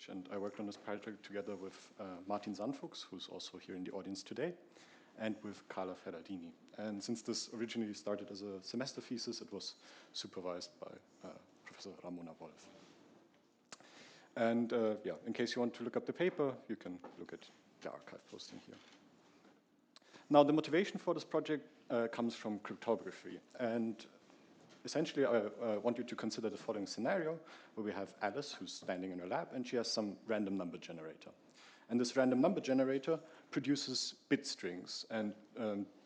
Zürich, and I worked on this project together with Martin Sandfuchs, who's also here in the audience today, and with Carla Ferradini. And since this originally started as a semester thesis, it was supervised by Professor Ramona Wolf. And yeah, in case you want to look up the paper, you can look at the archive posting here. Now, the motivation for this project comes from cryptography. And essentially, I want you to consider the following scenario, where we have Alice, who's standing in her lab, and she has some random number generator. And this random number generator produces bit strings, and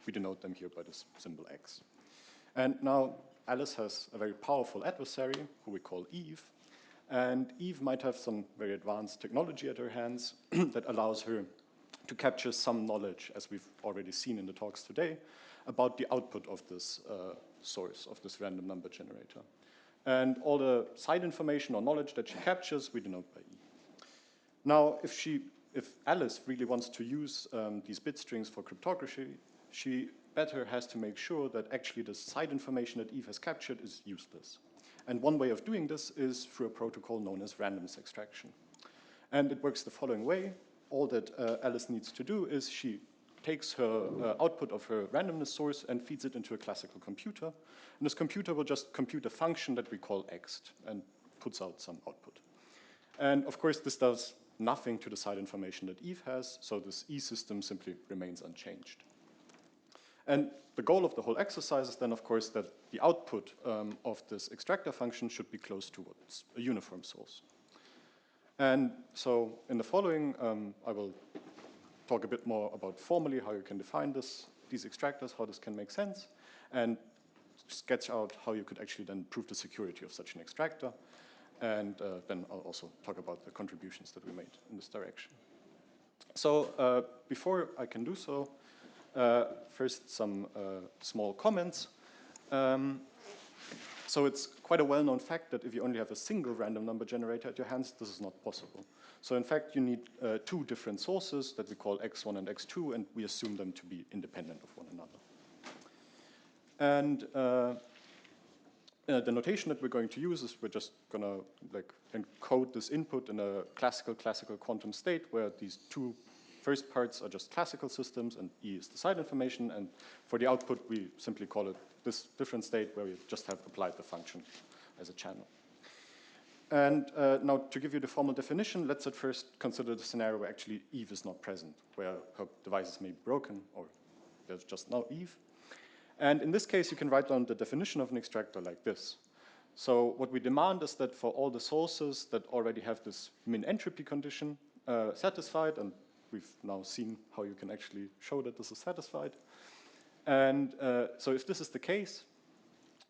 we denote them here by this symbol X. And now, Alice has a very powerful adversary, who we call Eve. And Eve might have some very advanced technology at her hands that allows her to capture some knowledge, as we've already seen in the talks today, about the output of this source, of this random number generator. And all the side information or knowledge that she captures, we denote by E. Now, if Alice really wants to use these bit strings for cryptography, she better has to make sure that actually the side information that Eve has captured is useless. And one way of doing this is through a protocol known as randomness extraction. And it works the following way. All that Alice needs to do is she takes her output of her randomness source and feeds it into a classical computer. And this computer will just compute a function that we call ext and puts out some output. And of course, this does nothing to the side information that Eve has, so this E system simply remains unchanged. And the goal of the whole exercise is then, of course, that the output of this extractor function should be close towards a uniform source. And so in the following, I will talk a bit more about formally how you can define these extractors, how this can make sense, and sketch out how you could actually then prove the security of such an extractor. And then I'll also talk about the contributions that we made in this direction. So before I can do so, first some small comments. So it's quite a well-known fact that if you only have a single random number generator at your hands, this is not possible. So in fact, you need two different sources that we call x1 and x2, and we assume them to be independent of one another. And the notation that we're going to use is we're just going to encode this input in a classical quantum state where these two first parts are just classical systems and E is the side information, and for the output we simply call it this different state where we just have applied the function as a channel. And now to give you the formal definition, let's at first consider the scenario where actually Eve is not present, where her devices may be broken or there's just no Eve. And in this case, you can write down the definition of an extractor like this. So what we demand is that for all the sources that already have this min entropy condition satisfied, and we've now seen how you can actually show that this is satisfied. And so if this is the case,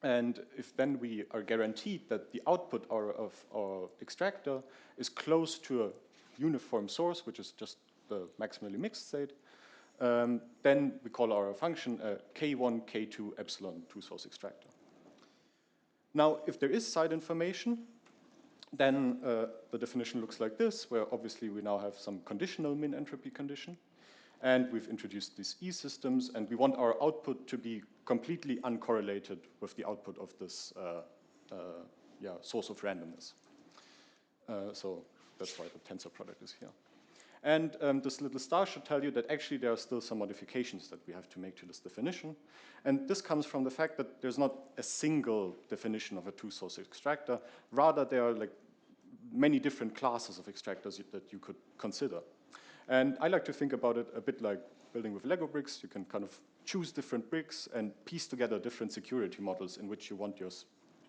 and if then we are guaranteed that the output of our extractor is close to a uniform source, which is just the maximally mixed state, then we call our function a K1, K2, epsilon two-source extractor. Now, if there is side information, then the definition looks like this, where obviously we now have some conditional min entropy condition, and we've introduced these E systems, and we want our output to be completely uncorrelated with the output of this source of randomness. So that's why the tensor product is here. And this little star should tell you that actually there are still some modifications that we have to make to this definition. And this comes from the fact that there's not a single definition of a two-source extractor. Rather, there are like many different classes of extractors that you could consider. And I like to think about it a bit like building with Lego bricks. You can kind of choose different bricks and piece together different security models in which you want your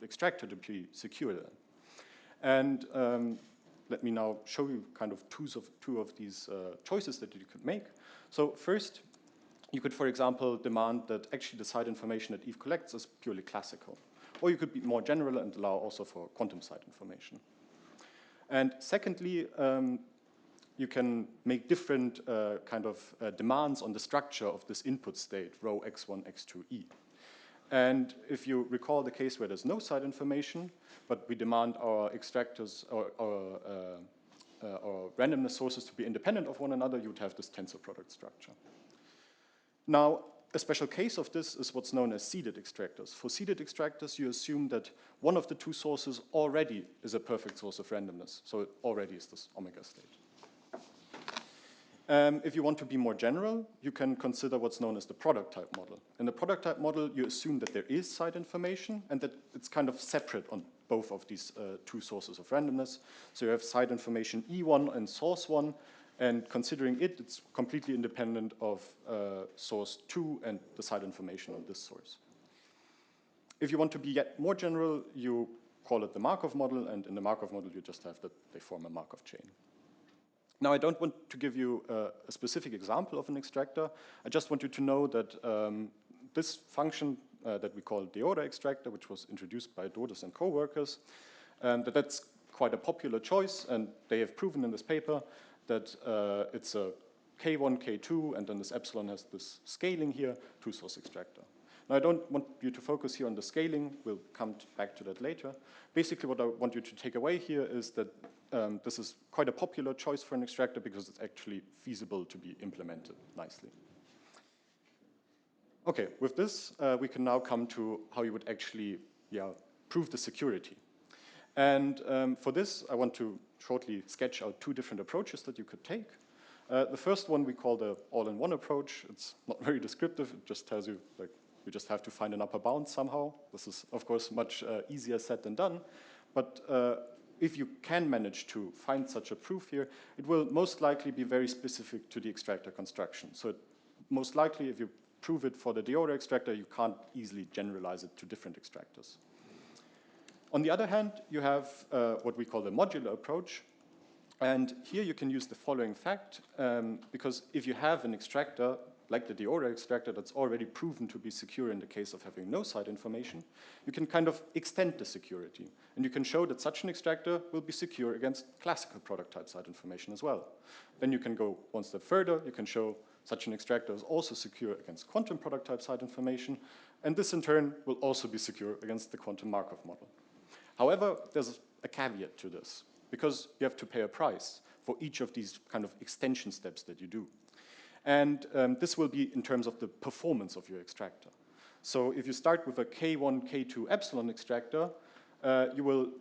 extractor to be secure. And let me now show you kind of two of these choices that you could make. So first, you could, for example, demand that actually the side information that Eve collects is purely classical. Or you could be more general and allow also for quantum side information. And secondly, you can make different demands on the structure of this input state, row x1, x2, E. And if you recall the case where there's no side information, but we demand our extractors or our randomness sources to be independent of one another, you would have this tensor product structure. Now, a special case of this is what's known as seeded extractors. For seeded extractors, you assume that one of the two sources already is a perfect source of randomness. So it already is this omega state. If you want to be more general, you can consider what's known as the product type model. In the product type model, you assume that there is side information and that it's kind of separate on both of these two sources of randomness. So you have side information E1 and source 1, and considering it, it's completely independent of source 2 and the side information on this source. If you want to be yet more general, you call it the Markov model, and in the Markov model, you just have that they form a Markov chain. Now, I don't want to give you a specific example of an extractor. I just want you to know that this function that we call the order extractor, which was introduced by Dodes and co-workers, that's quite a popular choice, and they have proven in this paper that it's a K1, K2, and then this epsilon has this scaling here, two-source extractor. Now, I don't want you to focus here on the scaling. We'll come back to that later. Basically, what I want you to take away here is that this is quite a popular choice for an extractor because it's actually feasible to be implemented nicely. Okay, with this, we can now come to how you would actually prove the security. And for this, I want to shortly sketch out two different approaches that you could take. The first one we call the all-in-one approach. It's not very descriptive. It just tells you, like, you just have to find an upper bound somehow. This is, of course, much easier said than done. But if you can manage to find such a proof here, it will most likely be very specific to the extractor construction. So most likely, if you prove it for the de-order extractor, you can't easily generalize it to different extractors. On the other hand, you have what we call the modular approach. And here you can use the following fact, because if you have an extractor, like the de-order extractor, that's already proven to be secure in the case of having no side information, you can kind of extend the security. And you can show that such an extractor will be secure against classical product type side information as well. Then you can go one step further. You can show such an extractor is also secure against quantum product type side information. And this, in turn, will also be secure against the quantum Markov model. However, there's a caveat to this, because you have to pay a price for each of these kind of extension steps that you do. And this will be in terms of the performance of your extractor. So if you start with a K1, K2 epsilon extractor, you will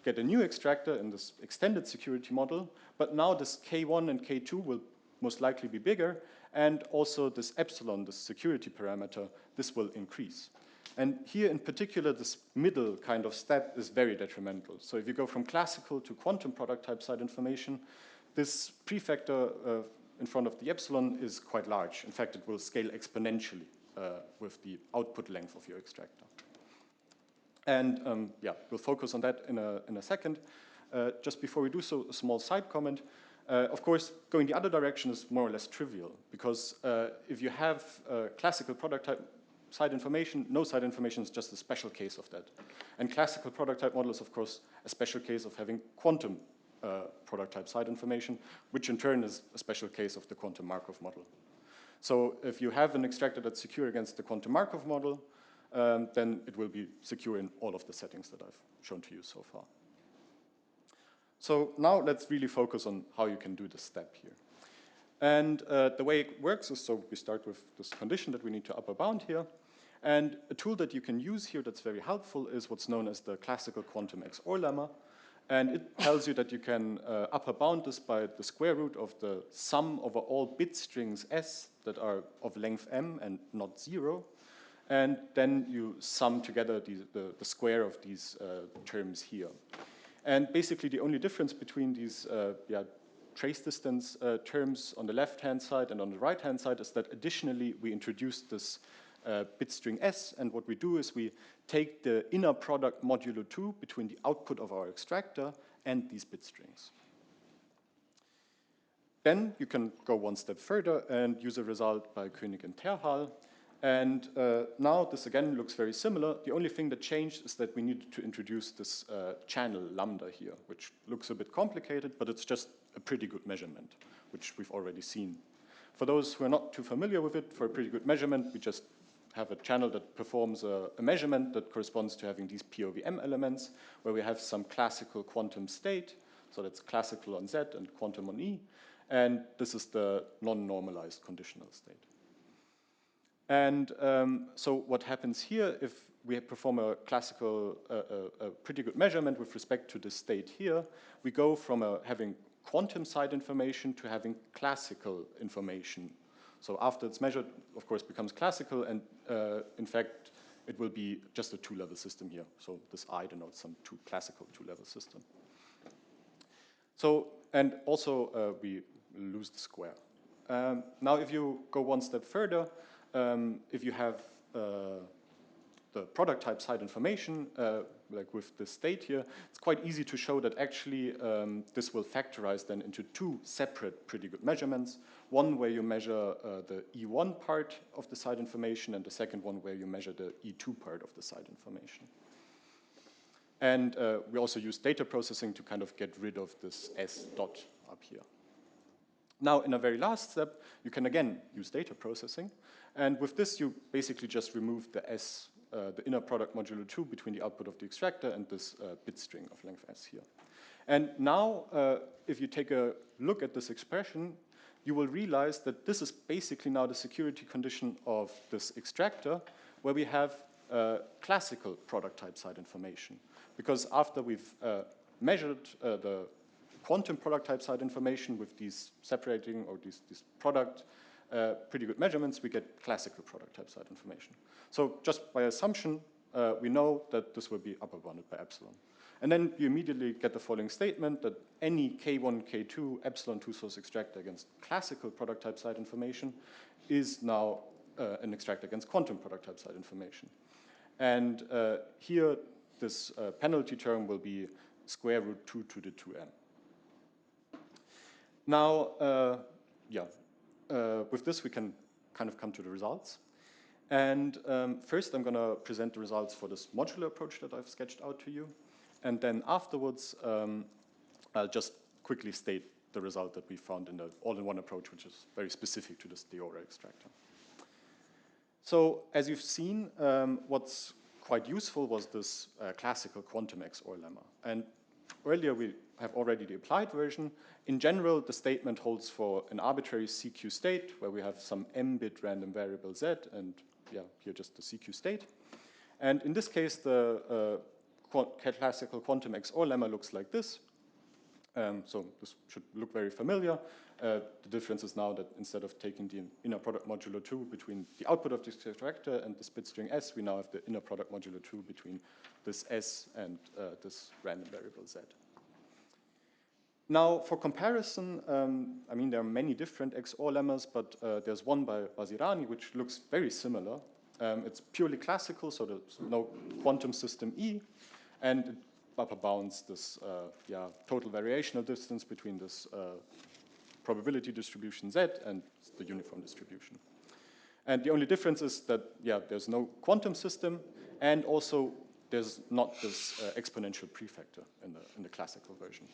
get a new extractor in this extended security model, but now this K1 and K2 will most likely be bigger, and also this epsilon, this security parameter, this will increase. And here in particular, this middle kind of step is very detrimental. So if you go from classical to quantum product type side information, this prefactor in front of the epsilon is quite large. In fact, it will scale exponentially with the output length of your extractor. And we'll focus on that in a second. Just before we do so, a small side comment. Of course, going the other direction is more or less trivial, because if you have classical product type side information, no side information is just a special case of that. And classical product type model is, of course, a special case of having quantum product type side information, which in turn is a special case of the quantum Markov model. So if you have an extractor that's secure against the quantum Markov model, then it will be secure in all of the settings that I've shown to you so far. So now let's really focus on how you can do this step here. And the way it works is, so we start with this condition that we need to upper bound here. And a tool that you can use here that's very helpful is what's known as the classical quantum XOR lemma. And it tells you that you can upper bound this by the square root of the sum over all bit strings S that are of length m and not 0. And then you sum together the square of these terms here. And basically the only difference between these trace distance terms on the left-hand side and on the right-hand side is that additionally we introduce this bit string S, and what we do is we take the inner product modulo 2 between the output of our extractor and these bit strings. Then you can go one step further and use a result by König and Terhal. And now this again looks very similar. The only thing that changed is that we needed to introduce this channel lambda here, which looks a bit complicated, but it's just a pretty good measurement, which we've already seen. For those who are not too familiar with it, for a pretty good measurement, we just have a channel that performs a measurement that corresponds to having these POVM elements, where we have some classical quantum state. So that's classical on Z and quantum on E. And this is the non-normalized conditional state. And so what happens here, if we perform a classical, a pretty good measurement with respect to the state here, we go from having quantum side information to having classical information. So after it's measured, of course, becomes classical, and in fact, it will be just a two-level system here. So this I denotes some classical two-level system. So, and also we lose the square. Now, if you go one step further, if you have the product type side information, like with the state here, it's quite easy to show that actually this will factorize then into two separate pretty good measurements. One where you measure the E1 part of the side information, and the second one where you measure the E2 part of the side information. And we also use data processing to kind of get rid of this S dot up here. Now, in a very last step, you can again use data processing. And with this, you basically just remove the S, the inner product modulo 2 between the output of the extractor and this bit string of length S here. And now, if you take a look at this expression, you will realize that this is basically now the security condition of this extractor, where we have classical product type side information. Because after we've measured the quantum product type side information with these separating or these product pretty good measurements, we get classical product type side information. So just by assumption, we know that this will be upper bounded by epsilon. And then you immediately get the following statement that any K1, K2 epsilon 2 source extractor against classical product type side information is now an extractor against quantum product type side information. And here, this penalty term will be square root 2 to the 2m. Now, with this, we can kind of come to the results. And first, I'm going to present the results for this modular approach that I've sketched out to you. And then afterwards, I'll just quickly state the result that we found in the all-in-one approach, which is very specific to this Diora extractor. So as you've seen, what's quite useful was this classical quantum XOR lemma. And earlier, we have already the applied version. In general, the statement holds for an arbitrary CQ state, where we have some m-bit random variable z, and yeah, here just the CQ state. And in this case, the classical quantum XOR lemma looks like this. So this should look very familiar. The difference is now that instead of taking the inner product modulo 2 between the output of this extractor and this bit string S, we now have the inner product modulo 2 between this S and this random variable Z. Now, for comparison, I mean, there are many different XOR lemmas, but there's one by Basirani, which looks very similar. It's purely classical, so there's no quantum system E, and it upper bounds this total variational distance between this probability distribution Z and the uniform distribution. And the only difference is that, there's no quantum system, and also there's not this exponential prefactor in the classical version.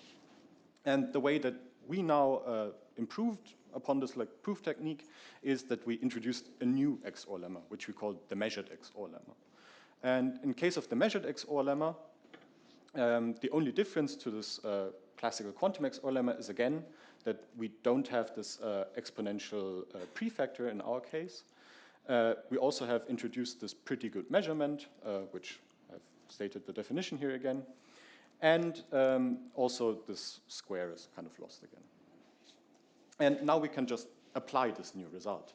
And the way that we now improved upon this proof technique is that we introduced a new XOR lemma, which we call the measured XOR lemma. And in case of the measured XOR lemma, the only difference to this classical quantum XOR lemma is, again, that we don't have this exponential prefactor in our case. We also have introduced this pretty good measurement, which I've stated the definition here again. And also this square is kind of lost again. And now we can just apply this new result.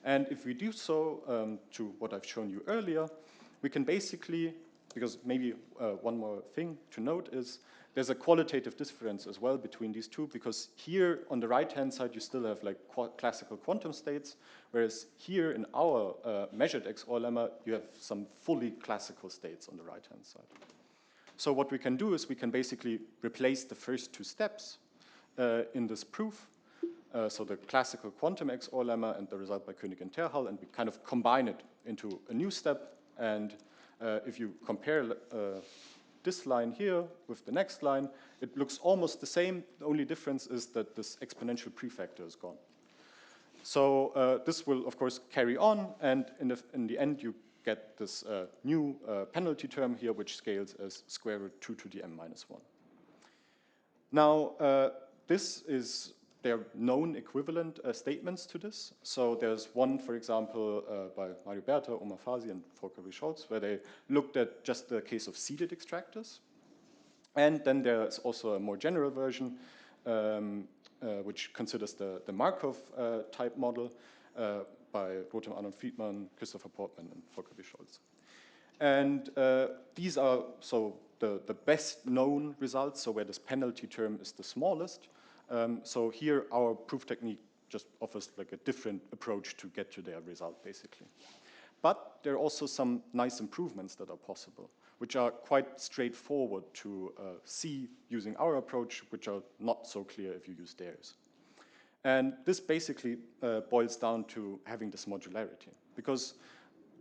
And if we do so to what I've shown you earlier, we can basically, because maybe one more thing to note is there's a qualitative difference as well between these two, because here on the right-hand side, you still have like classical quantum states, whereas here in our measured XOR lemma, you have some fully classical states on the right-hand side. So what we can do is we can basically replace the first two steps in this proof, so the classical quantum XOR lemma and the result by König and Terhal, and we kind of combine it into a new step. And if you compare this line here with the next line, it looks almost the same. The only difference is that this exponential prefactor is gone. So this will, of course, carry on, and in the end, you get this new penalty term here, which scales as square root 2 to the m minus 1. Now, this is there are known equivalent statements to this. So there's one, for example, by Mario Berta, Omar Fazi, and Volker Scholz, where they looked at just the case of seeded extractors. And then there's also a more general version, which considers the Markov type model by Rotem Arnold Friedman, Christopher Portman, and Volker Scholz. And these are the best known results, so where this penalty term is the smallest. So here our proof technique just offers like a different approach to get to their result, basically. But there are also some nice improvements that are possible, which are quite straightforward to see using our approach, which are not so clear if you use theirs. And this basically boils down to having this modularity. Because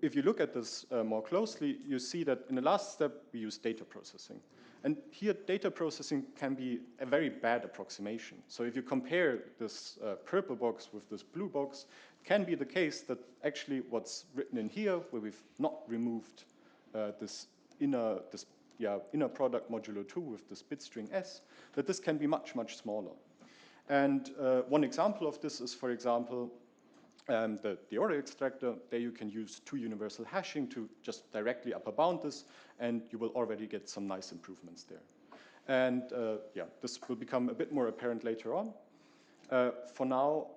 if you look at this more closely, you see that in the last step, we use data processing. And here, data processing can be a very bad approximation. So if you compare this purple box with this blue box, it can be the case that actually what's written in here, where we've not removed this inner product modulo 2 with this bit string s, that this can be much, much smaller. And one example of this is, for example, the order extractor. There you can use 2 universal hashing to just directly upper bound this, and you will already get some nice improvements there. And this will become a bit more apparent later on. For now,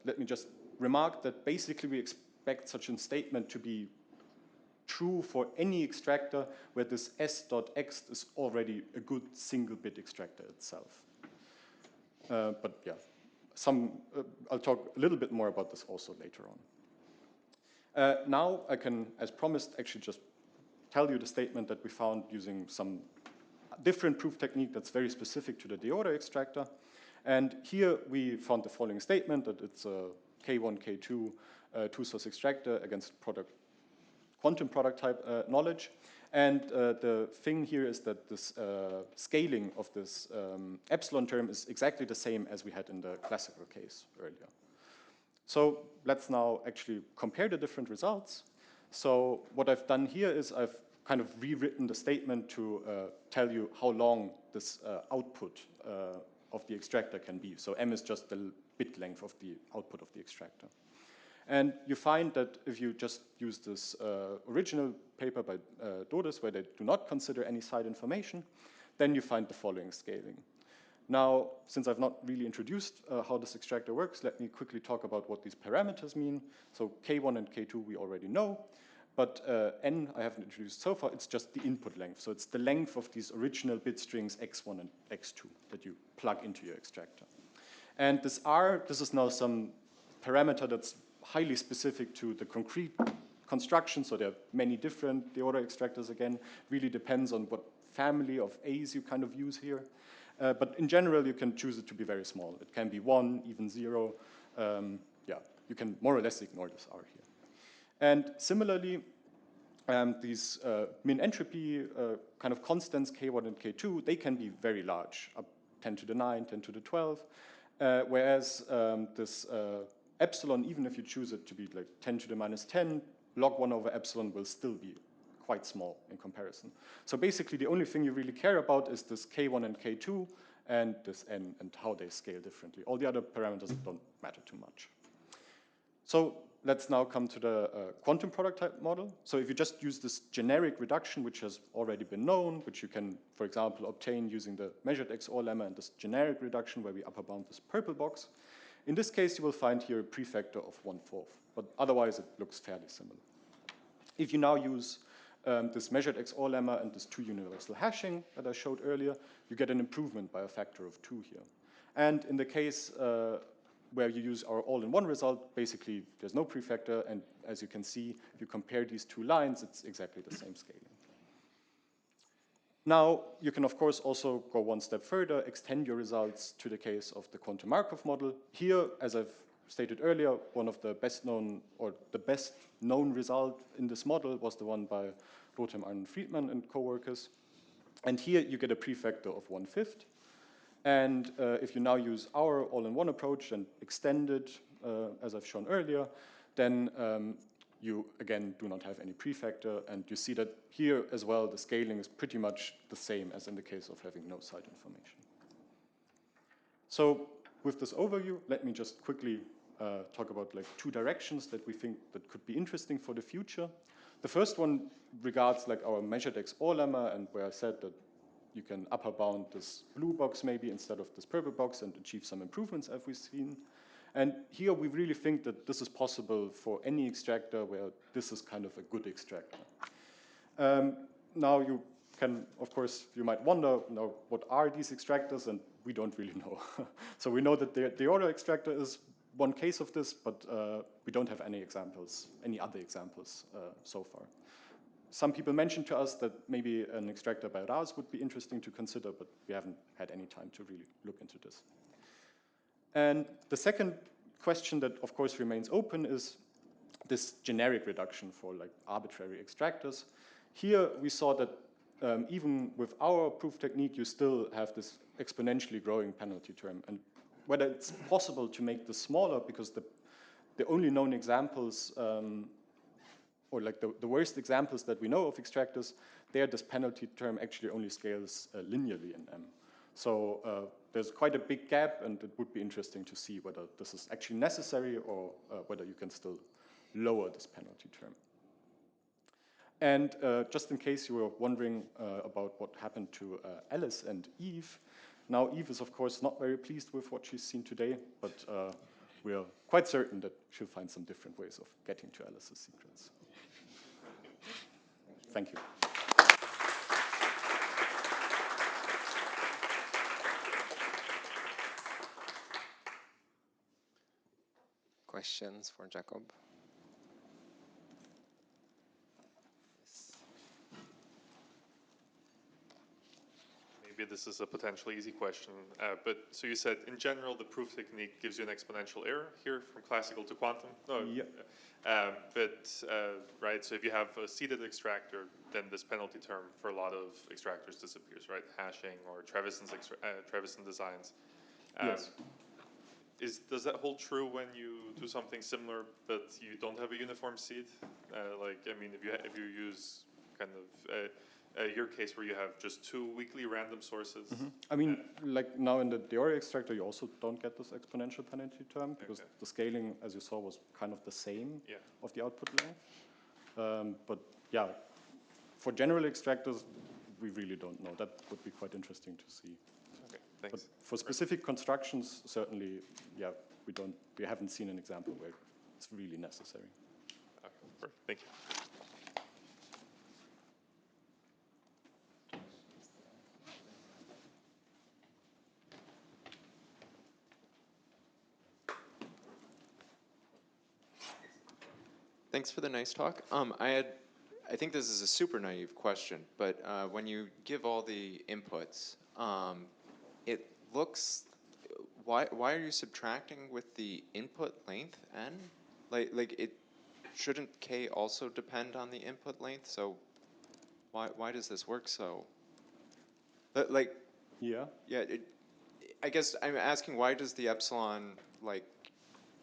let me just remark that basically we expect such a statement to be true for any extractor where this s.x is already a good single bit extractor itself. But yeah, I'll talk a little bit more about this also later on. Now I can, as promised, actually just tell you the statement that we found using some different proof technique that's very specific to the deorder extractor. And here we found the following statement, that it's a K1, K2 two-source extractor against quantum product type knowledge. And the thing here is that this scaling of this epsilon term is exactly the same as we had in the classical case earlier. So let's now actually compare the different results. So what I've done here is I've kind of rewritten the statement to tell you how long this output of the extractor can be. So m is just the bit length of the output of the extractor. And you find that if you just use this original paper by Dodes, where they do not consider any side information, then you find the following scaling. Now, since I've not really introduced how this extractor works, let me quickly talk about what these parameters mean. So K1 and K2 we already know, but N I haven't introduced so far. It's just the input length. So it's the length of these original bit strings X1 and X2 that you plug into your extractor. And this R, this is now some parameter that's highly specific to the concrete construction, so there are many different deorder extractors again. Really depends on what family of A's you kind of use here. But in general, you can choose it to be very small. It can be 1, even 0. You can more or less ignore this R here. And similarly, these min entropy kind of constants, K1 and K2, they can be very large, up 10 to the 9, 10 to the 12, whereas this epsilon, even if you choose it to be like 10 to the minus 10, log 1 over epsilon will still be quite small in comparison. So basically the only thing you really care about is this K1 and K2 and this N and how they scale differently. All the other parameters don't matter too much. So let's now come to the quantum product type model. So if you just use this generic reduction, which has already been known, which you can, for example, obtain using the measured XOR lemma and this generic reduction where we upper bound this purple box, in this case, you will find here a prefactor of 1/4, but otherwise it looks fairly similar. If you now use this measured XOR lemma and this 2 universal hashing that I showed earlier, you get an improvement by a factor of 2 here. And in the case where you use our all-in-one result, basically there's no prefactor, and as you can see, if you compare these 2 lines, it's exactly the same scaling. Now, you can, of course, also go one step further, extend your results to the case of the quantum Markov model. Here, as I've stated earlier, one of the best known, or the best known result in this model was the one by Rotem Arnold Friedman and co-workers. And here you get a prefactor of 1/5. And if you now use our all-in-one approach and extend it, as I've shown earlier, then you, again, do not have any prefactor, and you see that here as well, the scaling is pretty much the same as in the case of having no side information. So with this overview, let me just quickly talk about like 2 directions that we think that could be interesting for the future. The first one regards like our measured XOR lemma, and where I said that you can upper bound this blue box maybe instead of this purple box and achieve some improvements as we've seen. And here we really think that this is possible for any extractor where this is kind of a good extractor. Now you can, of course, you might wonder, what are these extractors? And we don't really know. So we know that the order extractor is one case of this, but we don't have any examples, any other examples so far. Some people mentioned to us that maybe an extractor by RAS would be interesting to consider, but we haven't had any time to really look into this. And the second question that, of course, remains open is this generic reduction for like arbitrary extractors. Here we saw that even with our proof technique, you still have this exponentially growing penalty term. And whether it's possible to make this smaller, because the only known examples, or like the worst examples that we know of extractors, there this penalty term actually only scales linearly in M. So there's quite a big gap, and it would be interesting to see whether this is actually necessary or whether you can still lower this penalty term. And just in case you were wondering about what happened to Alice and Eve, now Eve is of course not very pleased with what she's seen today, but we are quite certain that she'll find some different ways of getting to Alice's secrets. Thank you. Questions for Jakob? Maybe this is a potentially easy question, but so you said in general the proof technique gives you an exponential error here from classical to quantum. No, yeah. Right. So if you have a seeded extractor, then this penalty term for a lot of extractors disappears, right? Hashing or Trevisan designs. Yes. Does that hold true when you do something similar, but you don't have a uniform seed? Like, I mean, if you use kind of your case where you have just 2 weakly random sources. Mm-hmm. I mean, like now in the theory extractor, you also don't get this exponential penalty term because the scaling, as you saw, was kind of the same of the output length. But yeah, for general extractors, we really don't know. That would be quite interesting to see. Okay, thanks. But for specific constructions, certainly, yeah, we haven't seen an example where it's really necessary. Okay, perfect. Thank you. Thanks for the nice talk. I think this is a super naive question, but when you give all the inputs, it looks, why are you subtracting with the input length n? Like it shouldn't k also depend on the input length? So why does this work so? But like I guess I'm asking, why does the epsilon like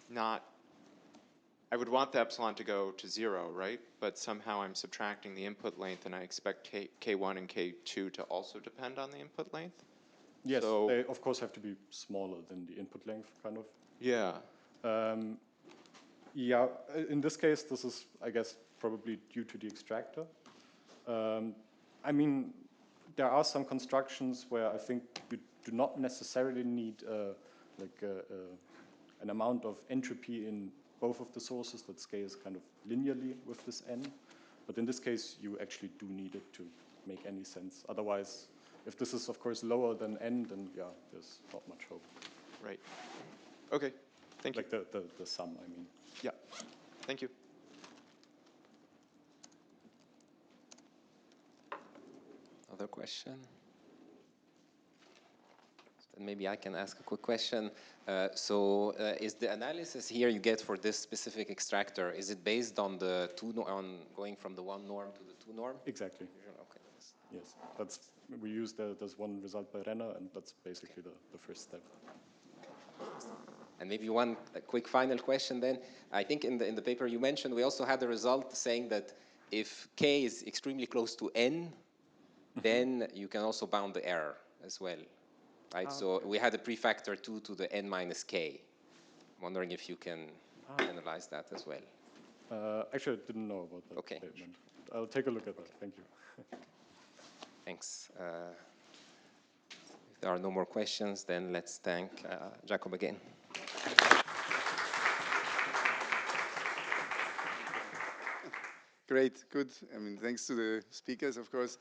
not? I would want the epsilon to go to 0, right? But somehow I'm subtracting the input length, and I expect K1 and K2 to also depend on the input length? Yes, so, they of course have to be smaller than the input length, kind of. Yeah. Yeah, in this case, this is, I guess, probably due to the extractor. I mean, there are some constructions where I think you do not necessarily need an amount of entropy in both of the sources that scales kind of linearly with this n. But in this case, you actually do need it to make any sense. Otherwise, if this is, of course, lower than n, then yeah, there's not much hope. Right. Okay. Thank you. Like the sum, I mean. Yeah. Thank you. Other question? Then maybe I can ask a quick question. Is the analysis here you get for this specific extractor, is it based on the on going from the 1 norm to the 2 norm? Exactly. Okay. Yes, we use there's one result by Renner, and that's basically the first step. And maybe one quick final question then. I think in the paper you mentioned we also had a result saying that if k is extremely close to n, then you can also bound the error as well. right? So we had a prefactor 2 to the n minus k. I'm wondering if you can analyze that as well. Actually, I didn't know about that Okay. statement. I'll take a look at that. Thank you. Thanks. If there are no more questions, then let's thank Jakob again. Great, good. I mean, thanks to the speakers, of course.